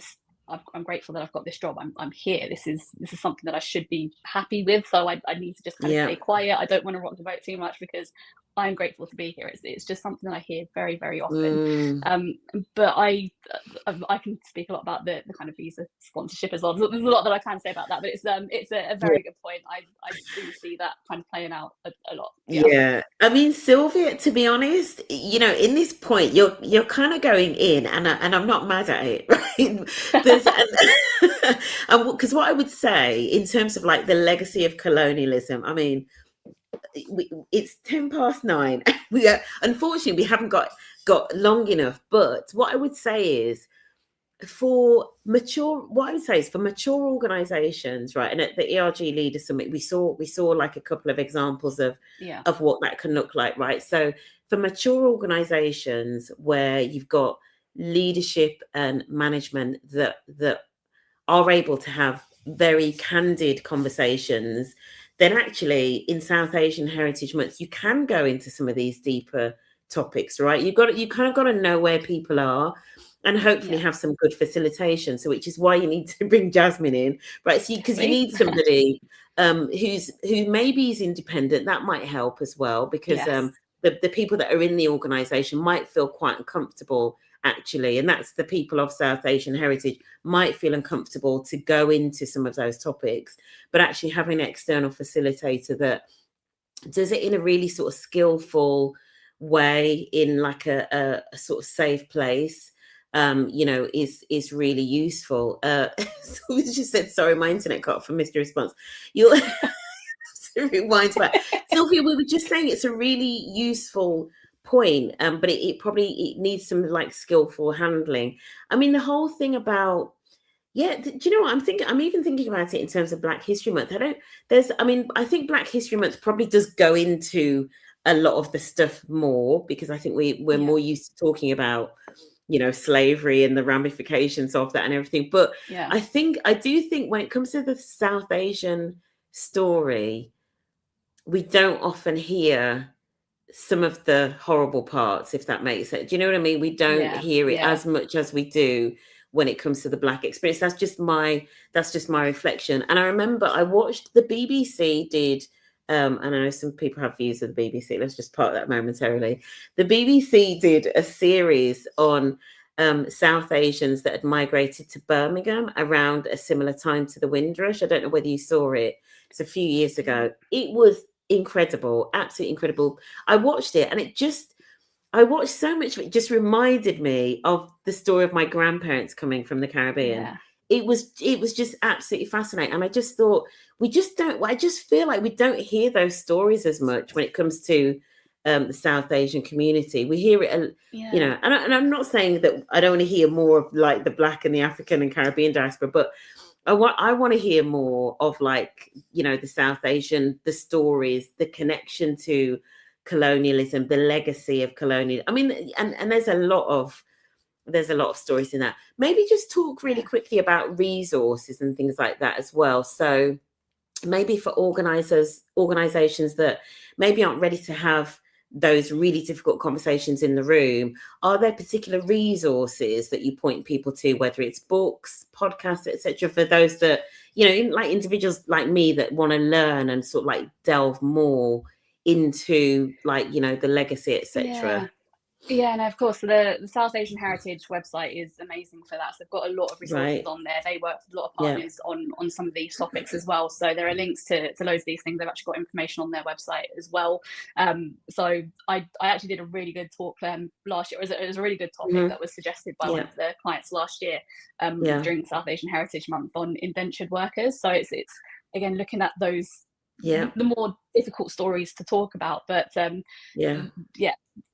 S2: I'm grateful that I've got this job. I'm here. This is something that I should be happy with. So I need to just kind of stay quiet. I don't want to rock the boat too much, because I'm grateful to be here. It's just something that I hear very, very often. But I can speak a lot about the kind of visa sponsorship as well. There's a lot that I can say about that, but it's a very good point. I do see that kind of playing out a lot.
S1: Yeah. I mean, Sylvia, to be honest, you know, in this point, you're kind of going in, and I'm not mad at it, right? Because what I would say in terms of like the legacy of colonialism, I mean, it's 9:10. Unfortunately, we haven't got long enough. But what I would say is, for mature organizations, right? And at the ERG Leader Summit, we saw like a couple of examples of what that can look like, right? So for mature organizations where you've got leadership and management that are able to have very candid conversations, then actually in South Asian Heritage Month, you can go into some of these deeper topics, right? You kind of got to know where people are, and hopefully have some good facilitation. So, which is why you need to bring Jasmine in, right? So, because you need somebody who maybe is independent. That might help as well, because the people that are in the organisation might feel quite uncomfortable, actually, and that's the people of South Asian heritage might feel uncomfortable to go into some of those topics. But actually having an external facilitator that does it in a really sort of skillful way, in like a sort of safe place, you know, is really useful. So we just said, sorry, my internet cut off, and missed your response. You'll rewind back. Sylvia, we were just saying it's a really useful point, but it probably needs some like skillful handling. I mean, the whole thing about, do you know what I'm even thinking about it in terms of Black History Month. I think Black History Month probably does go into a lot of the stuff more, because I think we're more used to talking about, you know, slavery and the ramifications of that and everything. But I do think when it comes to the South Asian story, we don't often hear some of the horrible parts, if that makes sense. Do you know what I mean? We don't hear it as much as we do when it comes to the Black experience. That's just my reflection. And I remember I watched the BBC did, and I know some people have views of the BBC. Let's just park that momentarily. The BBC did a series on South Asians that had migrated to Birmingham around a similar time to the Windrush. I don't know whether you saw it. It's a few years ago. It was incredible, absolutely incredible. I watched it, and I watched so much of it. Just reminded me of the story of my grandparents coming from the Caribbean. It was just absolutely fascinating, and I just thought I just feel like we don't hear those stories as much when it comes to the South Asian community. We hear it, you know, and I'm not saying that I don't want to hear more of like the Black and the African and Caribbean diaspora, but I want to hear more of, like, you know, the South Asian, the stories, the connection to colonialism, the legacy of colonial. I mean, and there's a lot of stories in that. Maybe just talk really quickly about resources and things like that as well. So maybe for organizations that maybe aren't ready to have those really difficult conversations in the room, are there particular resources that you point people to, whether it's books, podcasts, etc., for those that, you know, like individuals like me that want to learn and sort of like delve more into, like, you know, the legacy, etc.?
S2: Yeah, and of course, the South Asian Heritage website is amazing for that. So they've got a lot of resources on there. They work with a lot of partners on some of these topics as well. So there are links to loads of these things. They've actually got information on their website as well. So I actually did a really good talk last year. It was a really good topic that was suggested by one of the clients last year during South Asian Heritage Month on indentured workers. So it's again looking at those the more difficult stories to talk about, but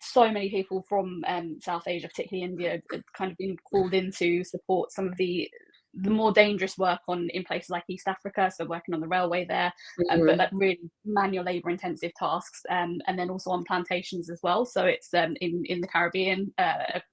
S2: so many people from South Asia, particularly India, have kind of been called in to support some of the the more dangerous work in places like East Africa, so working on the railway there, but like really manual labour intensive tasks, and then also on plantations as well. So it's in the Caribbean,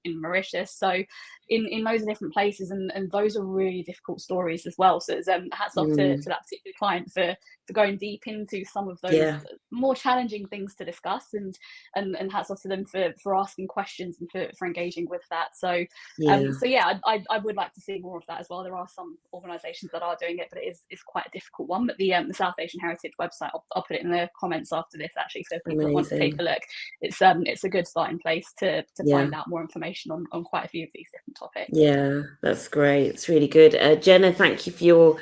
S2: in Mauritius. So in loads of different places, and those are really difficult stories as well. So it's hats off to that particular client for going deep into some of those more challenging things to discuss, and hats off to them for asking questions and for engaging with that. So I would like to see more of that as well. There are some organisations that are doing it, but it's quite a difficult one. But the South Asian Heritage website, I'll put it in the comments after this actually, so if people want to take a look, it's a good starting place to find out more information on quite a few of these different topics.
S1: Yeah, that's great. It's really good. Jenna, thank you for your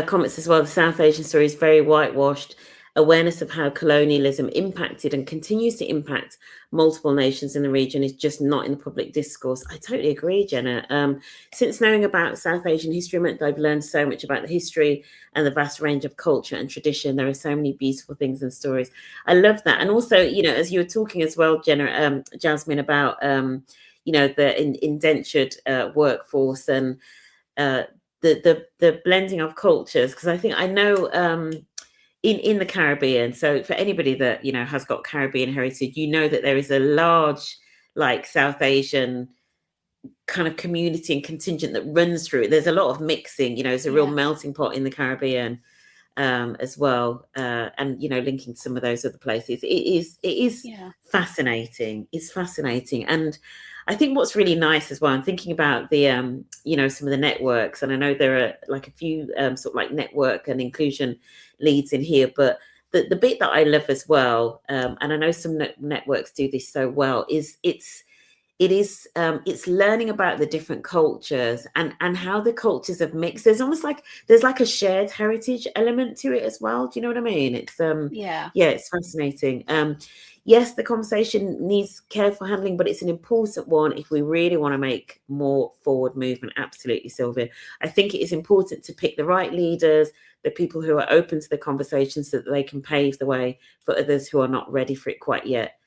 S1: comments as well. The South Asian story is very whitewashed. Awareness of how colonialism impacted and continues to impact multiple nations in the region is just not in the public discourse. I totally agree, Jenna. Since knowing about South Asian History Month, I've learned so much about the history and the vast range of culture and tradition. There are so many beautiful things and stories. I love that. And also, as you were talking as well, Jenna, Jasmine, about the indentured workforce and the blending of cultures, because I know in the Caribbean, so for anybody that has got Caribbean heritage, that there is a large South Asian kind of community and contingent that runs through it. There's a lot of mixing, it's a real melting pot in the Caribbean as well, and linking to some of those other places. It is fascinating. It's fascinating. And I think what's really nice as well, I'm thinking about the some of the networks, and I know there are a few sort of network and inclusion leads in here, but the bit that I love as well, and I know some networks do this so well, is it's learning about the different cultures and how the cultures have mixed. There's almost there's a shared heritage element to it as well. Do you know what I mean? It's it's fascinating. Yes, the conversation needs careful handling, but it's an important one if we really want to make more forward movement. Absolutely, Sylvia. I think it is important to pick the right leaders, the people who are open to the conversation, so that they can pave the way for others who are not ready for it quite yet.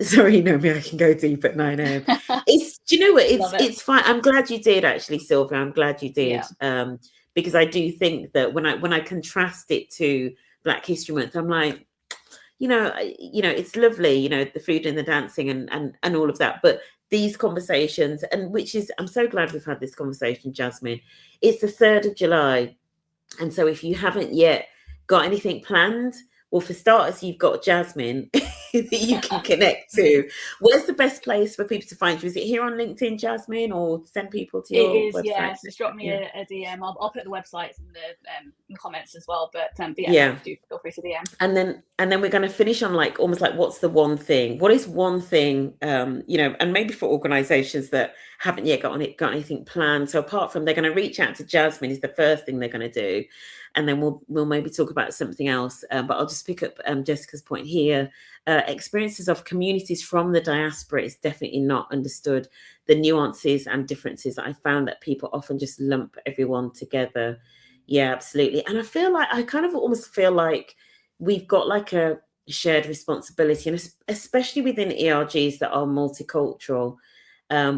S1: Sorry, Naomi, I can go deep at 9 a.m. Do you know what? It's fine. I'm glad you did, actually, Sylvia. I'm glad you did, because I do think that when I contrast it to Black History Month, I'm like, it's lovely, the food and the dancing and all of that, but these conversations, and I'm so glad we've had this conversation, Jasmine. It's the 3rd of July, and so if you haven't yet got anything planned, well, for starters, you've got Jasmine that you can connect to. Where's the best place for people to find you? Is it here on LinkedIn, Jasmine, or send people to your website? It is,
S2: yeah. So just drop me a DM. I'll put the websites in the comments as well. But do feel free to DM. And
S1: then we're going to finish on almost what's the one thing? What is one thing? And maybe for organisations that haven't yet got anything planned. So apart from they're going to reach out to Jasmine is the first thing they're going to do. And then we'll maybe talk about something else. But I'll just pick up Jessica's point here. Experiences of communities from the diaspora is definitely not understood. The nuances and differences. I found that people often just lump everyone together. Yeah, absolutely. And I kind of almost feel like we've got a shared responsibility, and especially within ERGs that are multicultural,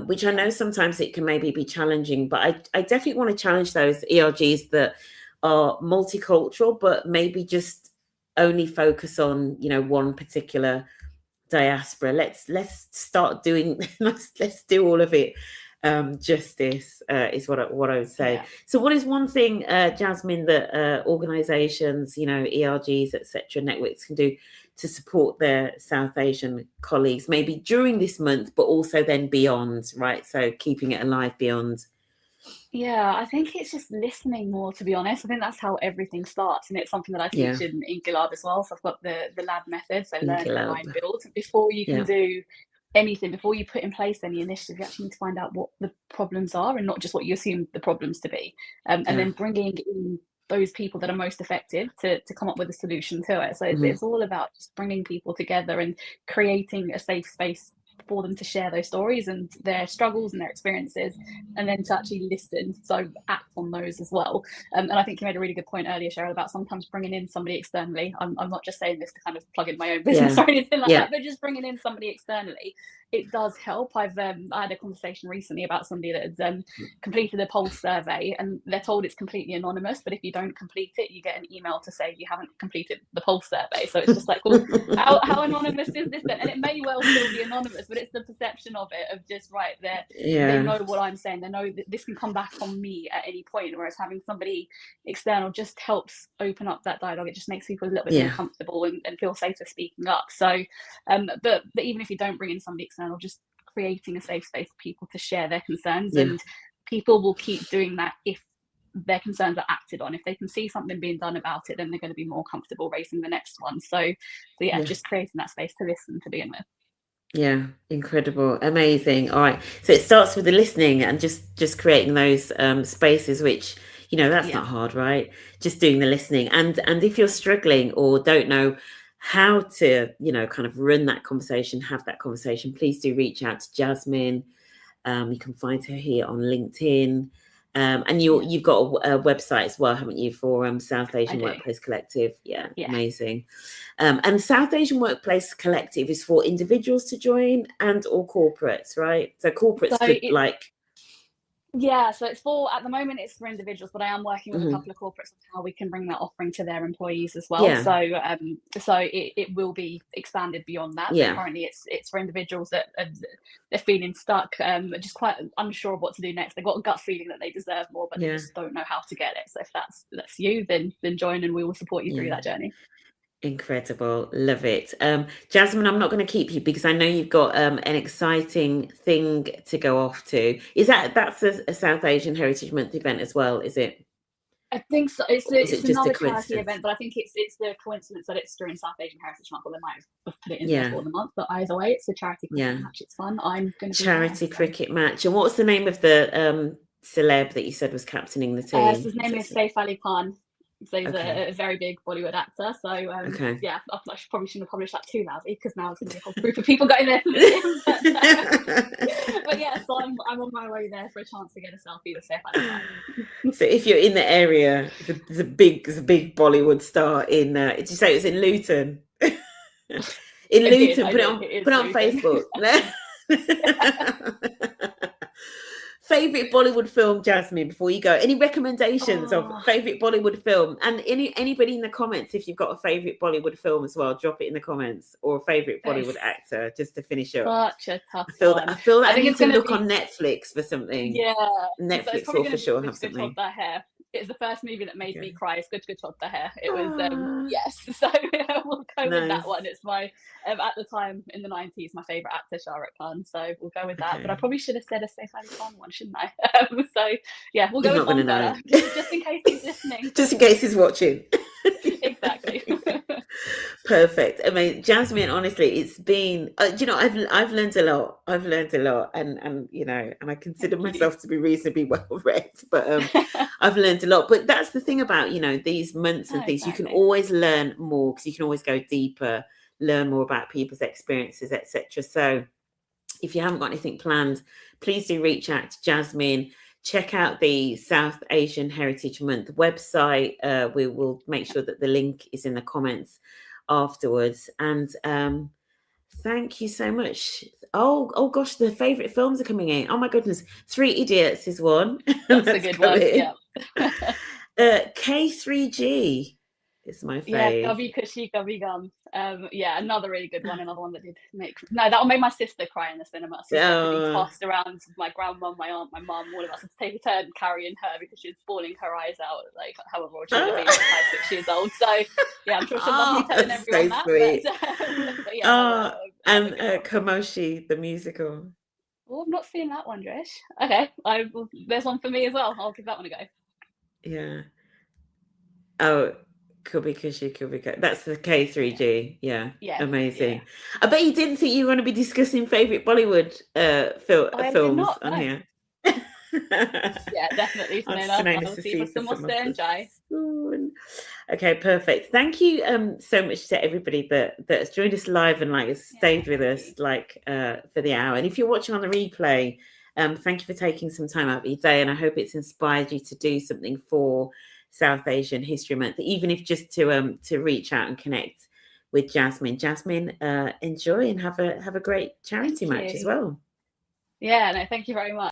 S1: which I know sometimes it can maybe be challenging, but I definitely want to challenge those ERGs that are multicultural, but maybe just only focus on, one particular diaspora. Let's start doing, let's do all of it. Justice is what I would say. Yeah. So what is one thing, Jasmine, that organizations, ERGs, etc., networks can do to support their South Asian colleagues, maybe during this month, but also then beyond, right? So keeping it alive beyond.
S2: Yeah, I think it's just listening more, to be honest. I think that's how everything starts. And it's something that I teach in Inquilab as well. So I've got the lab method, so learn, align, build. Before you can do anything, before you put in place any initiative, you actually need to find out what the problems are and not just what you assume the problems to be. And then bringing in those people that are most effective to come up with a solution to it. So it's all about just bringing people together and creating a safe space for them to share those stories and their struggles and their experiences, and then to actually listen, so act on those as well. And I think you made a really good point earlier, Cheryl, about sometimes bringing in somebody externally. I'm not just saying this to kind of plug in my own business or anything like that, but just bringing in somebody externally it does help. I had a conversation recently about somebody that had completed a pulse survey, and they're told it's completely anonymous, but if you don't complete it, you get an email to say you haven't completed the pulse survey. So it's just like, well, how anonymous is this then? And it may well still be anonymous, but it's the perception of it, of just, right, they know what I'm saying, they know that this can come back on me at any point, whereas having somebody external just helps open up that dialogue. It just makes people a little bit more comfortable and feel safer speaking up. So but even if you don't bring in somebody external, just creating a safe space for people to share their concerns, and people will keep doing that if their concerns are acted on. If they can see something being done about it, then they're going to be more comfortable raising the next one. So just creating that space to listen to begin with.
S1: Yeah, incredible, amazing. All right, so it starts with the listening and just creating those spaces, which, you know, that's not hard, right? Just doing the listening. And if you're struggling or don't know how to, you know, kind of run that conversation, have that conversation, please do reach out to Jasmine. You can find her here on LinkedIn. And you've got a website as well, haven't you, for South Asian Workplace Collective? Yeah, amazing. And South Asian Workplace Collective is for individuals to join and or corporates, right? So corporates
S2: so it's for, at the moment it's for individuals, but I am working with a couple of corporates on how we can bring that offering to their employees as well. So it will be expanded beyond that. But currently it's for individuals that they're feeling stuck, just quite unsure of what to do next. They've got a gut feeling that they deserve more, but they just don't know how to get it. So if that's you, then join, and we will support you through that journey.
S1: Incredible, love it. Jasmine, I'm not going to keep you because I know you've got an exciting thing to go off to. That's a South Asian Heritage Month event as well, is it?
S2: I think so. It's another charity event, but I think it's the coincidence that it's during South Asian Heritage Month, or they might have put it in there for the month. But either way, it's a charity cricket match. It's fun. I'm going to be
S1: charity cricket match. And what's the name of the celeb that you said was captaining the team?
S2: His name is Saif Ali Khan. So he's a very big Bollywood actor. So I probably shouldn't have published that too loudly, because now it's going to be a whole group of people going there for the but yeah, so I'm on my way there for a chance to get a selfie with Saif Ali Khan.
S1: So if you're in the area, there's a big Bollywood star in. Did you say it was in Luton? In Luton, put it on Facebook. Favorite Bollywood film, Jasmine, before you go. Any recommendations of favorite Bollywood film? And anybody in the comments, if you've got a favorite Bollywood film as well, drop it in the comments, or a favorite Bollywood actor, just to finish up.
S2: Such a tough
S1: one. I feel that I need to look on Netflix for something.
S2: Yeah,
S1: Netflix will for sure have something.
S2: It's the first movie that made me cry. It's Good the Hair. It was yes. So we'll go with that one. It's my at the time in the 90s, my favorite actor, Shah Rukh Khan. So we'll go with that. But I probably should have said a Saif Ali Khan one, shouldn't I? So yeah, we'll go with one better, just in case he's listening.
S1: Just in case he's watching.
S2: Exactly.
S1: Perfect. I mean, Jasmine, honestly, it's been, you know, I've learned a lot. And you know, and I consider myself to be reasonably well read, but I've learned a lot. But that's the thing about, you know, these months and things, you can always learn more, because you can always go deeper, learn more about people's experiences, etc. So if you haven't got anything planned, please do reach out to Jasmine. Check out the South Asian Heritage Month website. We will make sure that the link is in the comments afterwards. And thank you so much. Oh gosh, the favorite films are coming in. Oh my goodness, 3 Idiots is one.
S2: That's a good one. Yeah.
S1: K3G is my fave.
S2: Yeah, Kabhi Khushi Kabhi Gham. Yeah, another really good one. Another one that did make that one made my sister cry in the cinema. So had to be tossed around. My grandma, my aunt, my mum, all of us had to take a turn carrying her because she was bawling her eyes out, like however old she would have been, 5, 6 years old. So yeah, I'm sure she'll love me telling everyone that. But yeah,
S1: and Kamoshi the musical.
S2: Oh, I'm not seeing that one, Drish. Okay, there's one for me as well. I'll give that one a go.
S1: Yeah. Oh. Kabhi Khushi Kabhi Gham. That's the K3G. Yeah. Amazing. Yeah. I bet you didn't think you were going to be discussing favorite Bollywood films on here.
S2: Yeah, definitely.
S1: Okay, perfect. Thank you so much to everybody that has joined us live and like stayed with us for the hour. And if you're watching on the replay, thank you for taking some time out of your day, and I hope it's inspired you to do something for South Asian History Month, even if just to reach out and connect with Jasmine. Jasmine, enjoy and have a great charity match as well.
S2: Yeah, no, thank you very much.